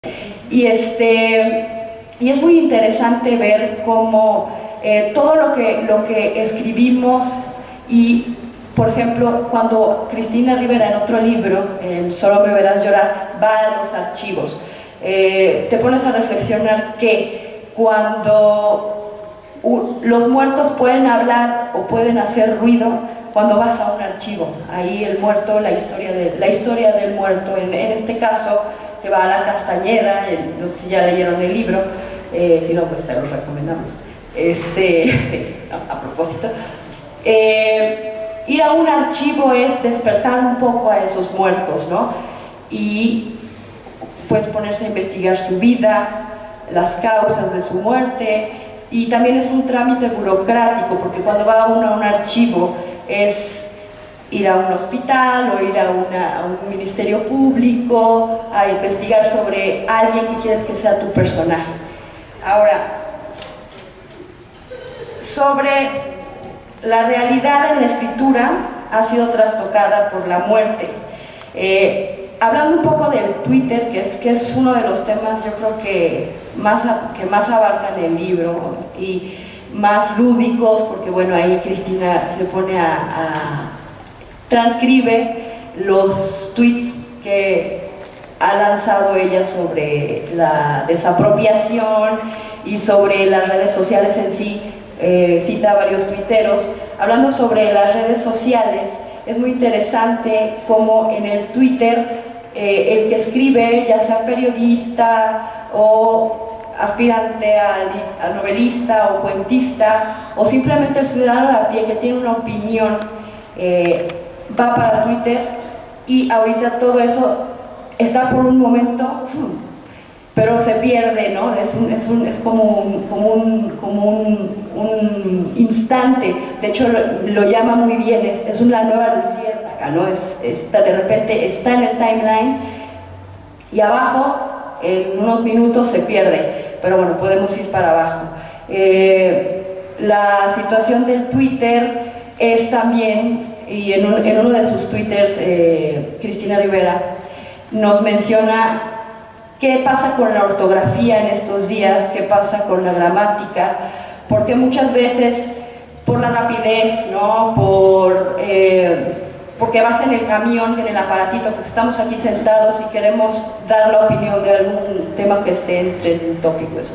Y es muy interesante ver cómo todo lo que escribimos y, por ejemplo, cuando Cristina Rivera en otro libro, en Solo me verás llorar, va a los archivos, te pones a reflexionar que cuando los muertos pueden hablar o pueden hacer ruido cuando vas a un archivo, ahí el muerto, la historia del muerto, en este caso te va a la Castañeda, no sé si ya leyeron el libro, si no pues te lo recomendamos, a propósito, ir a un archivo es despertar un poco a esos muertos, ¿no? Y pues ponerse a investigar su vida, las causas de su muerte, y también es un trámite burocrático, porque cuando va uno a un archivo es ir a un hospital o ir a un ministerio público a investigar sobre alguien que quieres que sea tu personaje. Ahora, sobre la realidad en la escritura ha sido trastocada por la muerte. Hablando un poco del Twitter, que es uno de los temas yo creo que más abarcan el libro y más lúdicos, porque bueno, ahí Cristina se pone transcribe los tweets que ha lanzado ella sobre la desapropiación y sobre las redes sociales en sí, cita a varios tuiteros. Hablando sobre las redes sociales, es muy interesante cómo en el Twitter el que escribe, ya sea periodista o aspirante a novelista o cuentista, o simplemente el ciudadano de a pie que tiene una opinión, va para Twitter, y ahorita todo eso está por un momento, pero se pierde, ¿no? Es como un instante. De hecho lo llama muy bien, es una nueva luciérnaga, ¿no? De repente está en el timeline y abajo en unos minutos se pierde, pero bueno, podemos ir para abajo. La situación del Twitter es también, y en uno de sus twitters, Cristina Rivera nos menciona qué pasa con la ortografía en estos días, qué pasa con la gramática, porque muchas veces por la rapidez, ¿no? Porque vas en el camión, en el aparatito, porque estamos aquí sentados y queremos dar la opinión de algún tema que esté entre un tópico, eso.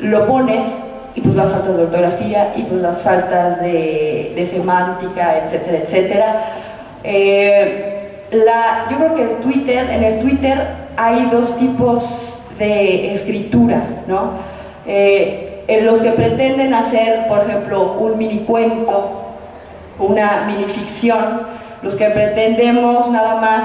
Lo pones y pues las faltas de ortografía y pues las faltas de semántica, etcétera, etcétera. Yo creo que en el Twitter hay dos tipos de escritura, ¿no? En los que pretenden hacer, por ejemplo, un minicuento, una minificción, los que pretendemos nada más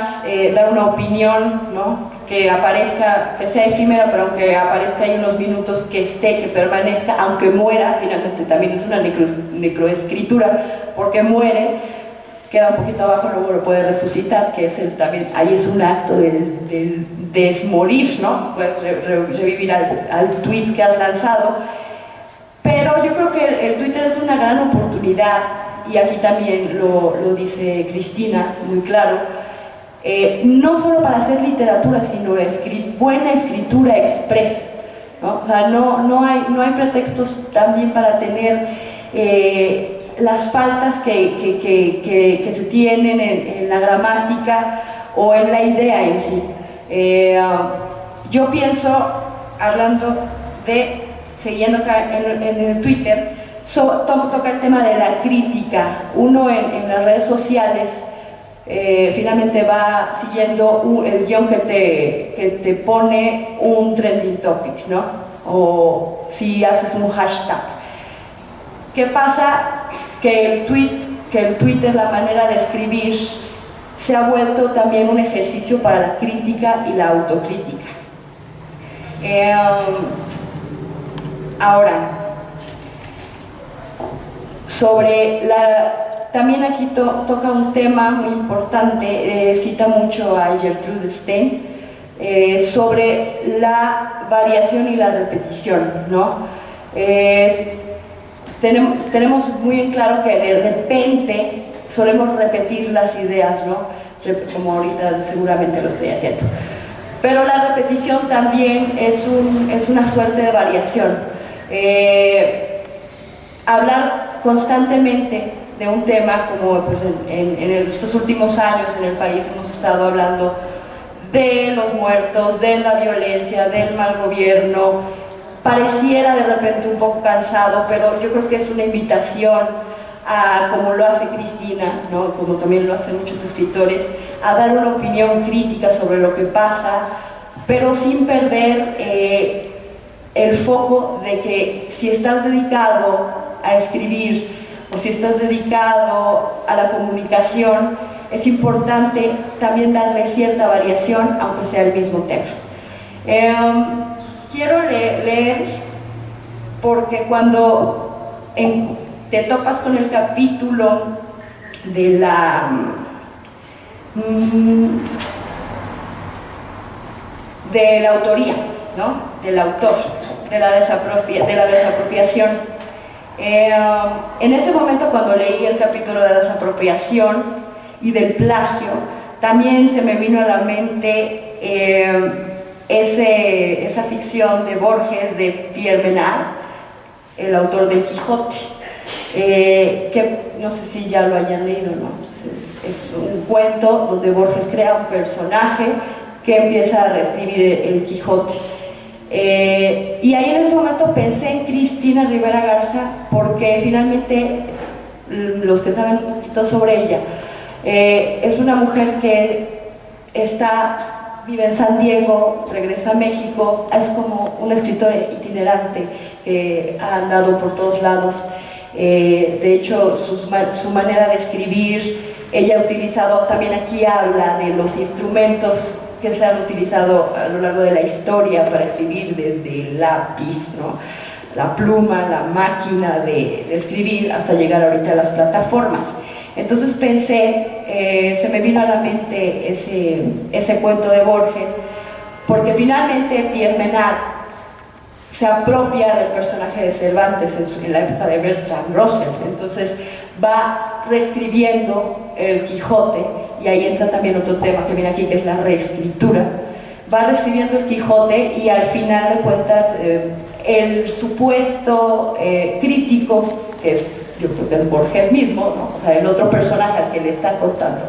dar una opinión, ¿no? Que aparezca, que sea efímera, pero aunque aparezca ahí unos minutos, que permanezca, aunque muera, finalmente también es una necroescritura, porque muere, queda un poquito abajo, luego lo puede resucitar, que es también, ahí es un acto del desmorir, ¿no? Puedes revivir al tweet que has lanzado, pero yo creo que el Twitter es una gran oportunidad, y aquí también lo dice Cristina muy claro, no solo para hacer literatura, sino buena escritura expresa, ¿no? O sea, no hay pretextos también para tener las faltas que se tienen en la gramática o en la idea en sí. Yo pienso, siguiendo acá en el Twitter, toca el tema de la crítica. Uno en las redes sociales finalmente va siguiendo el guión que te pone un trending topic, ¿no? O si haces un hashtag. ¿Qué pasa? Que el Twitter, la manera de escribir, se ha vuelto también un ejercicio para la crítica y la autocrítica. Ahora, también aquí toca un tema muy importante, cita mucho a Gertrude Stein, sobre la variación y la repetición, ¿no? Tenemos muy en claro que de repente solemos repetir las ideas, ¿no? Como ahorita seguramente lo estoy haciendo. Pero la repetición también es una suerte de variación. Hablar constantemente de un tema como pues en estos últimos años en el país hemos estado hablando de los muertos, de la violencia, del mal gobierno, pareciera de repente un poco cansado, pero yo creo que es una invitación a, como lo hace Cristina, ¿no? Como también lo hacen muchos escritores, a dar una opinión crítica sobre lo que pasa, pero sin perder el foco de que si estás dedicado a escribir o si estás dedicado a la comunicación, es importante también darle cierta variación, aunque sea el mismo tema. Quiero leer porque cuando te topas con el capítulo de la autoría, ¿no? Del autor, de la desapropiación. En ese momento, cuando leí el capítulo de la desapropiación y del plagio, también se me vino a la mente esa ficción de Borges, de Pierre Menard, el autor del Quijote, que no sé si ya lo hayan leído, ¿no? Es un cuento donde Borges crea un personaje que empieza a reescribir el Quijote. Y ahí en ese momento pensé en Cristina Rivera Garza, porque finalmente, los que saben un poquito sobre ella, es una mujer que vive en San Diego, regresa a México, es como una escritora itinerante que ha andado por todos lados. De hecho, su manera de escribir, ella ha utilizado, también aquí habla de los instrumentos que se han utilizado a lo largo de la historia para escribir, desde el lápiz, ¿no? La pluma, la máquina de escribir, hasta llegar ahorita a las plataformas. Entonces pensé, se me vino a la mente ese cuento de Borges, porque finalmente Pierre Menard se apropia del personaje de Cervantes en la época de Bertrand Russell. Entonces va reescribiendo el Quijote, y ahí entra también otro tema que viene aquí, que es la reescritura. Va reescribiendo el Quijote y al final de cuentas el supuesto crítico, que yo creo que es Borges mismo, ¿no? O sea, el otro personaje al que le está contando,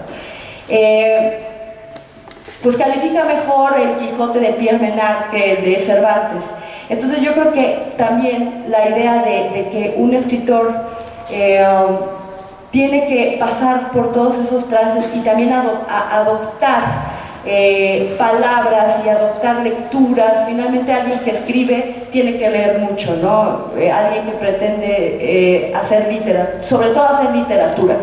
pues califica mejor el Quijote de Pierre Menard que el de Cervantes. Entonces yo creo que también la idea de que un escritor tiene que pasar por todos esos trances y también adoptar palabras y adoptar lecturas. Finalmente alguien que escribe tiene que leer mucho, ¿no? Alguien que pretende hacer literatura, sobre todo hacer literatura.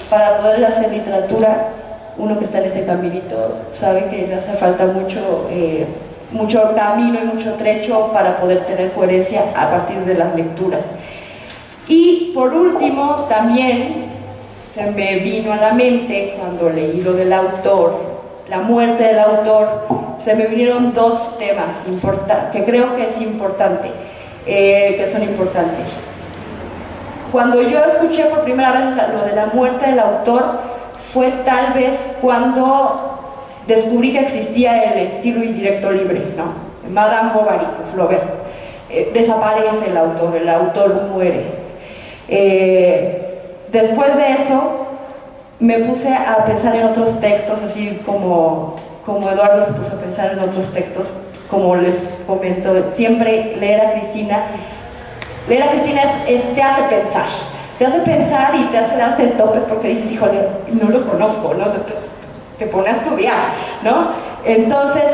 Para poder hacer literatura, uno que está en ese caminito sabe que le hace falta mucho camino y mucho trecho para poder tener coherencia a partir de las lecturas. Y por último, también se me vino a la mente, cuando leí lo del autor, la muerte del autor, se me vinieron dos temas que creo que es importante, que son importantes. Cuando yo escuché por primera vez lo de la muerte del autor, fue tal vez cuando descubrí que existía el estilo indirecto libre, ¿no? Madame Bovary, Flaubert. Desaparece el autor muere. Después de eso, me puse a pensar en otros textos, así como Eduardo se puso a pensar en otros textos, como les comento, siempre leer a Cristina te hace pensar y te hace darte topes, porque dices, híjole, no lo conozco, ¿no? Te pone a estudiar, ¿no? Entonces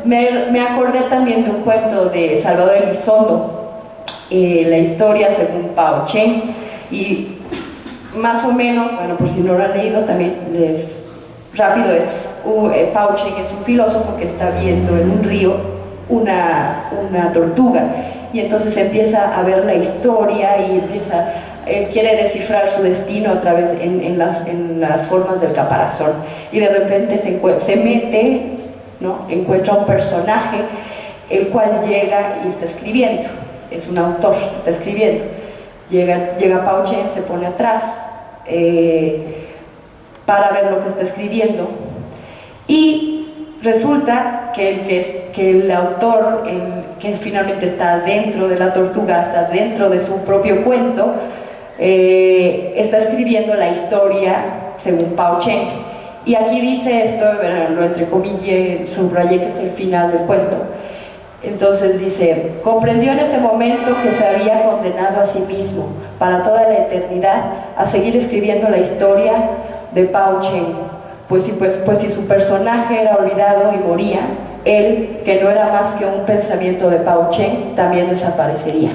me acordé también de un cuento de Salvador Elizondo, la historia según Pao Chen, y más o menos, bueno, por si no lo han leído, también rápido, Pao Chen es un filósofo que está viendo en un río una tortuga, y entonces empieza a ver la historia y quiere descifrar su destino a través en las formas del caparazón, y de repente se mete, ¿no? Encuentra un personaje el cual llega y está escribiendo, es un autor, está escribiendo, llega Pao Chen, se pone atrás para ver lo que está escribiendo, y resulta que el autor, que finalmente está dentro de la tortuga, está dentro de su propio cuento, está escribiendo la historia según Pao Cheng. Y aquí dice esto, lo entrecomillé, subrayé que es el final del cuento. Entonces dice: comprendió en ese momento que se había condenado a sí mismo para toda la eternidad a seguir escribiendo la historia de Pao Cheng, pues si su personaje era olvidado y moría, él, que no era más que un pensamiento de Pao Cheng, también desaparecería.